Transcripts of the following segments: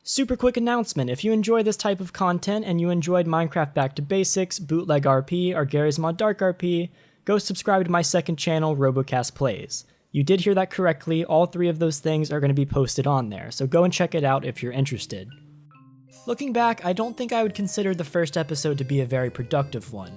Super quick announcement, if you enjoy this type of content and you enjoyed Minecraft Back to Basics, Bootleg RP, or Gary's Mod Dark RP, go subscribe to my second channel, Robokast Plays. You did hear that correctly, all three of those things are going to be posted on there, so go and check it out if you're interested. Looking back, I don't think I would consider the first episode to be a very productive one.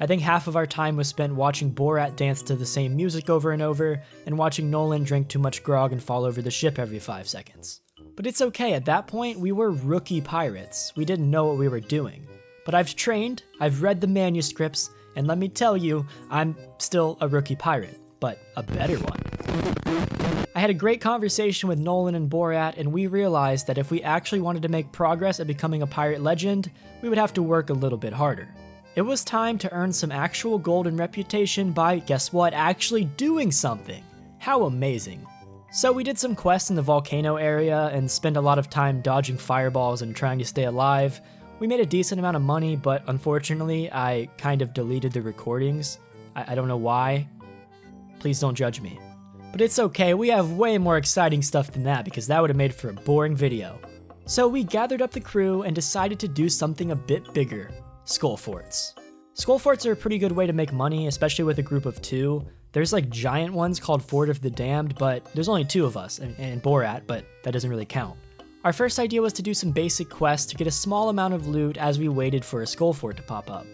I think half of our time was spent watching Borat dance to the same music over and over, and watching Nolan drink too much grog and fall over the ship every 5 seconds. But it's okay, at that point, we were rookie pirates. We didn't know what we were doing. But I've trained, I've read the manuscripts, and let me tell you, I'm still a rookie pirate, but a better one. I had a great conversation with Nolan and Borat, and we realized that if we actually wanted to make progress at becoming a pirate legend, we would have to work a little bit harder. It was time to earn some actual gold and reputation by, guess what, actually doing something. How amazing. So we did some quests in the volcano area and spent a lot of time dodging fireballs and trying to stay alive. We made a decent amount of money, but unfortunately, I kind of deleted the recordings. I don't know why. Please don't judge me. But it's okay, we have way more exciting stuff than that because that would have made for a boring video. So we gathered up the crew and decided to do something a bit bigger. Skull forts. Skull forts are a pretty good way to make money, especially with a group of 2. There's like giant ones called Fort of the Damned, but there's only 2 of us, and Borat, but that doesn't really count. Our first idea was to do some basic quests to get a small amount of loot as we waited for a skull fort to pop up.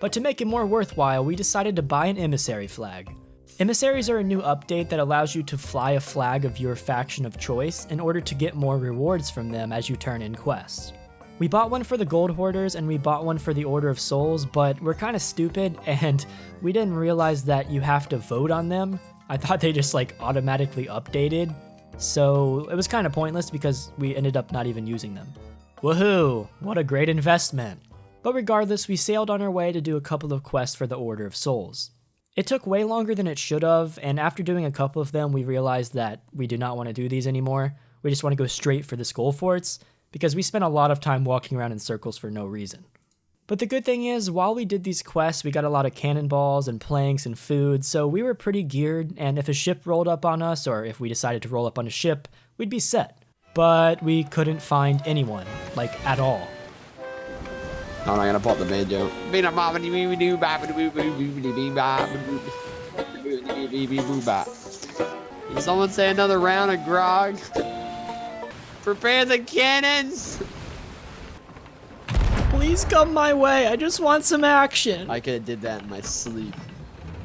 But to make it more worthwhile, we decided to buy an emissary flag. Emissaries are a new update that allows you to fly a flag of your faction of choice in order to get more rewards from them as you turn in quests. We bought one for the Gold Hoarders and we bought one for the Order of Souls, but we're kind of stupid and we didn't realize that you have to vote on them. I thought they just like automatically updated, so it was kind of pointless because we ended up not even using them. Woohoo! What a great investment! But regardless, we sailed on our way to do a couple of quests for the Order of Souls. It took way longer than it should have, and after doing a couple of them, we realized that we do not want to do these anymore. We just want to go straight for the skull forts, because we spent a lot of time walking around in circles for no reason. But the good thing is, while we did these quests, we got a lot of cannonballs and planks and food, so we were pretty geared, and if a ship rolled up on us, or if we decided to roll up on a ship, we'd be set. But we couldn't find anyone, like at all. I'm not gonna pop the banjo. Can someone say another round of grog? Prepare the cannons! Please come my way, I just want some action. I could have did that in my sleep.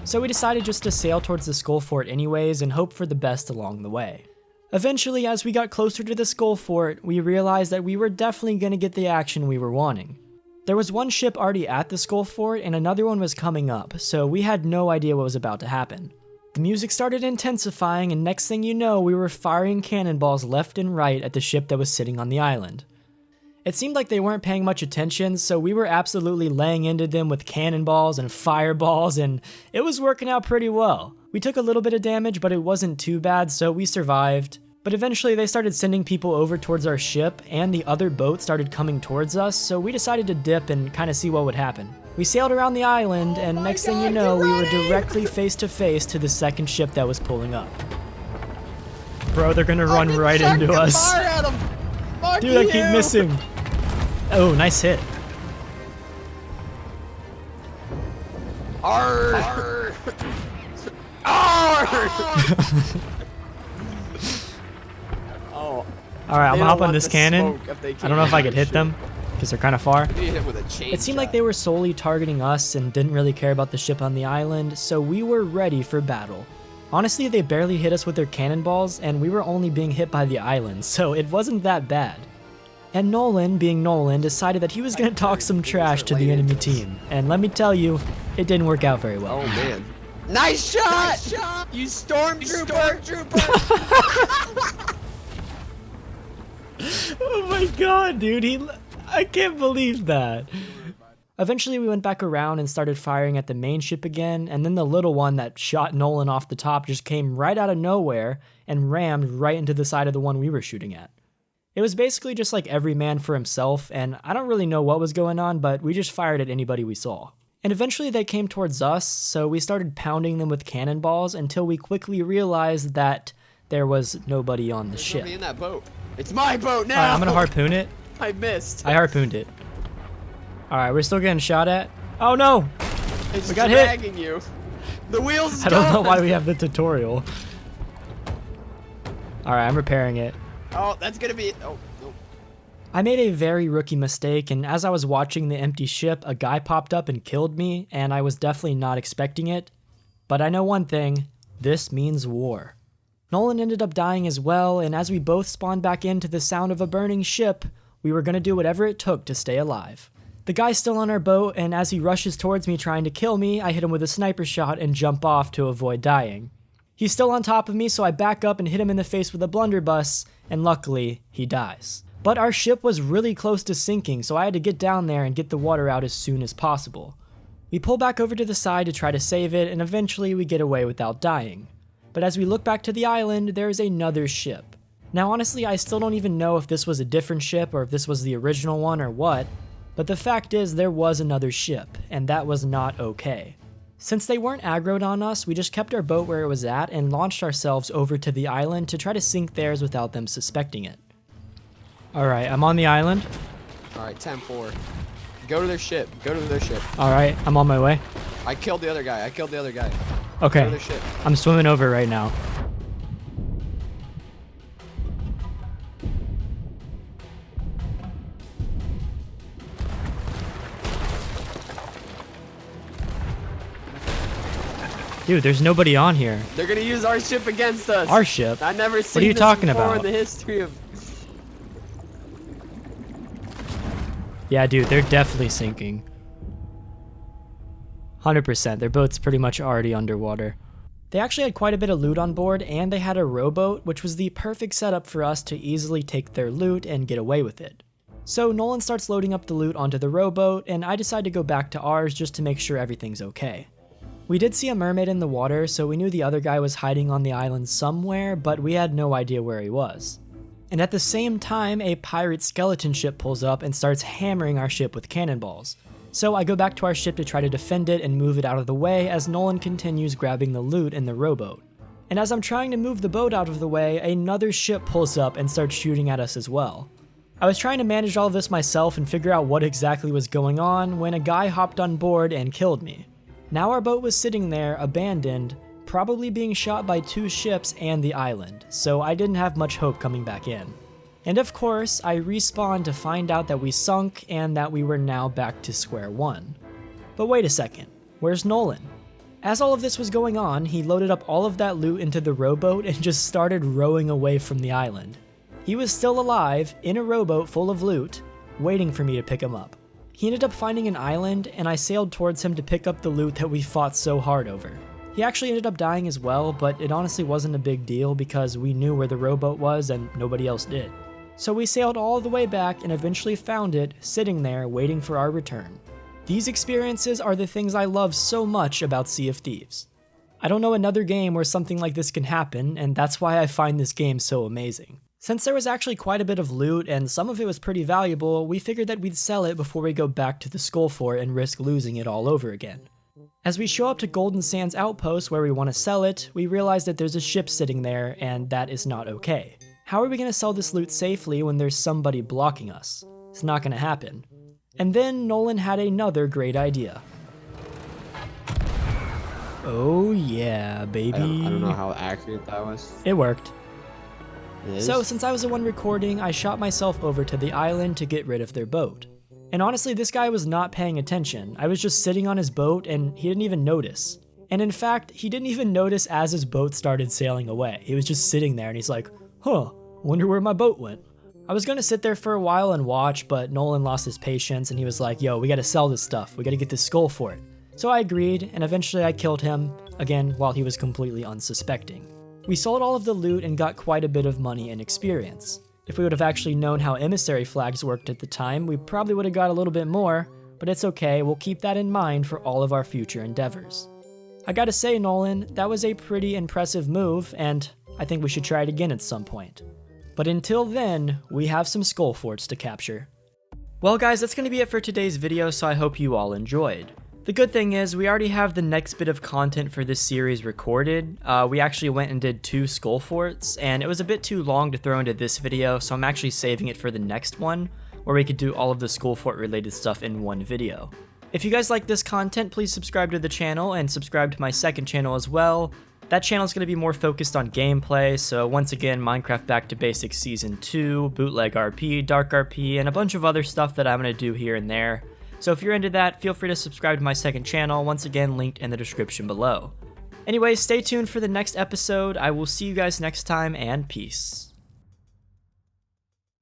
So we decided just to sail towards the skull fort anyways and hope for the best along the way. Eventually, as we got closer to the skull fort, we realized that we were definitely gonna get the action we were wanting. There was one ship already at the skull fort and another one was coming up, so we had no idea what was about to happen. The music started intensifying and next thing you know, we were firing cannonballs left and right at the ship that was sitting on the island. It seemed like they weren't paying much attention, so we were absolutely laying into them with cannonballs and fireballs, and it was working out pretty well. We took a little bit of damage, but it wasn't too bad, so we survived. But eventually they started sending people over towards our ship, and the other boat started coming towards us, so we decided to dip and kind of see what would happen. We sailed around the island, and next thing you know, we were directly face to face to the second ship that was pulling up. Bro, they're gonna run right into us. Dude, I keep missing. Oh, nice hit. Arr! Arr! Arr! Oh. Alright, I'm gonna hop on this cannon. I don't know if I could hit them, because they're kind of far. It seemed like they were solely targeting us and didn't really care about the ship on the island, so we were ready for battle. Honestly, they barely hit us with their cannonballs, and we were only being hit by the island, so it wasn't that bad. And Nolan, being Nolan, decided that he was going to talk some trash to the enemy team, and let me tell you, it didn't work out very well. Oh man. Nice shot! Nice shot! You stormtrooper! Oh my god, dude, I can't believe that. Eventually we went back around and started firing at the main ship again, and then the little one that shot Nolan off the top just came right out of nowhere and rammed right into the side of the one we were shooting at. It was basically just like every man for himself, and I don't really know what was going on, but we just fired at anybody we saw. And eventually they came towards us, so we started pounding them with cannonballs until we quickly realized that there was nobody on the ship. In that boat. It's my boat now. Alright, I'm gonna harpoon it. I missed. I harpooned it. Alright, we're still getting shot at. Oh no! It's We got dragging hit. you. The wheels. I don't know why we have the tutorial. Alright, I'm repairing it. Oh, that's gonna be. Oh, no. I made a very rookie mistake, and as I was watching the empty ship, a guy popped up and killed me, and I was definitely not expecting it. But I know one thing, this means war. Nolan ended up dying as well, and as we both spawned back into the sound of a burning ship, we were gonna do whatever it took to stay alive. The guy's still on our boat, and as he rushes towards me trying to kill me, I hit him with a sniper shot and jump off to avoid dying. He's still on top of me, so I back up and hit him in the face with a blunderbuss, and luckily, he dies. But our ship was really close to sinking, so I had to get down there and get the water out as soon as possible. We pull back over to the side to try to save it, and eventually we get away without dying. But as we look back to the island, there is another ship. Now honestly, I still don't even know if this was a different ship or if this was the original one or what, but the fact is there was another ship, and that was not okay. Since they weren't aggroed on us, we just kept our boat where it was at and launched ourselves over to the island to try to sink theirs without them suspecting it. Alright, I'm on the island. Alright, 10-4. Go to their ship. Go to their ship. Alright, I'm on my way. I killed the other guy. I killed the other guy. Go to Okay, their ship. I'm swimming over right now. Dude, there's nobody on here. They're gonna use our ship against us. Our ship? I've never seen What are you this talking before about? in the history of. Yeah, dude, they're definitely sinking. 100%, their boat's pretty much already underwater. They actually had quite a bit of loot on board, and they had a rowboat, which was the perfect setup for us to easily take their loot and get away with it. So Nolan starts loading up the loot onto the rowboat, and I decide to go back to ours just to make sure everything's okay. We did see a mermaid in the water, so we knew the other guy was hiding on the island somewhere, but we had no idea where he was. And at the same time, a pirate skeleton ship pulls up and starts hammering our ship with cannonballs. So I go back to our ship to try to defend it and move it out of the way as Nolan continues grabbing the loot in the rowboat. And as I'm trying to move the boat out of the way, another ship pulls up and starts shooting at us as well. I was trying to manage all of this myself and figure out what exactly was going on when a guy hopped on board and killed me. Now our boat was sitting there, abandoned, probably being shot by two ships and the island, so I didn't have much hope coming back in. And of course, I respawned to find out that we sunk and that we were now back to square one. But wait a second, where's Nolan? As all of this was going on, he loaded up all of that loot into the rowboat and just started rowing away from the island. He was still alive, in a rowboat full of loot, waiting for me to pick him up. He ended up finding an island, and I sailed towards him to pick up the loot that we fought so hard over. He actually ended up dying as well, but it honestly wasn't a big deal because we knew where the rowboat was and nobody else did. So we sailed all the way back and eventually found it, sitting there waiting for our return. These experiences are the things I love so much about Sea of Thieves. I don't know another game where something like this can happen, and that's why I find this game so amazing. Since there was actually quite a bit of loot and some of it was pretty valuable, we figured that we'd sell it before we go back to the Skull Fort and risk losing it all over again. As we show up to Golden Sands Outpost where we want to sell it, we realize that there's a ship sitting there and that is not okay. How are we going to sell this loot safely when there's somebody blocking us? It's not going to happen. And then Nolan had another great idea. Oh yeah, baby. I don't know how accurate that was. It worked. It is? So since I was the one recording, I shot myself over to the island to get rid of their boat. And honestly, this guy was not paying attention. I was just sitting on his boat and he didn't even notice. And in fact, he didn't even notice as his boat started sailing away. He was just sitting there and he's like, huh, wonder where my boat went. I was gonna sit there for a while and watch, but Nolan lost his patience and he was like, yo, we gotta sell this stuff. We gotta get this skull for it. So I agreed, and eventually I killed him, again, while he was completely unsuspecting. We sold all of the loot and got quite a bit of money and experience. If we would have actually known how emissary flags worked at the time, we probably would have got a little bit more, but it's okay, we'll keep that in mind for all of our future endeavors. I gotta say, Nolan, that was a pretty impressive move, and I think we should try it again at some point. But until then, we have some skull forts to capture. Well guys, that's gonna be it for today's video, so I hope you all enjoyed. The good thing is we already have the next bit of content for this series recorded. We actually went and did 2 skull forts, and it was a bit too long to throw into this video, so I'm actually saving it for the next one, where we could do all of the skull fort related stuff in one video. If you guys like this content, please subscribe to the channel and subscribe to my second channel as well. That channel is going to be more focused on gameplay, so once again, Minecraft Back to Basics Season 2, Bootleg RP, Dark RP, and a bunch of other stuff that I'm going to do here and there. So if you're into that, feel free to subscribe to my second channel, once again linked in the description below. Anyways, stay tuned for the next episode. I will see you guys next time, and peace.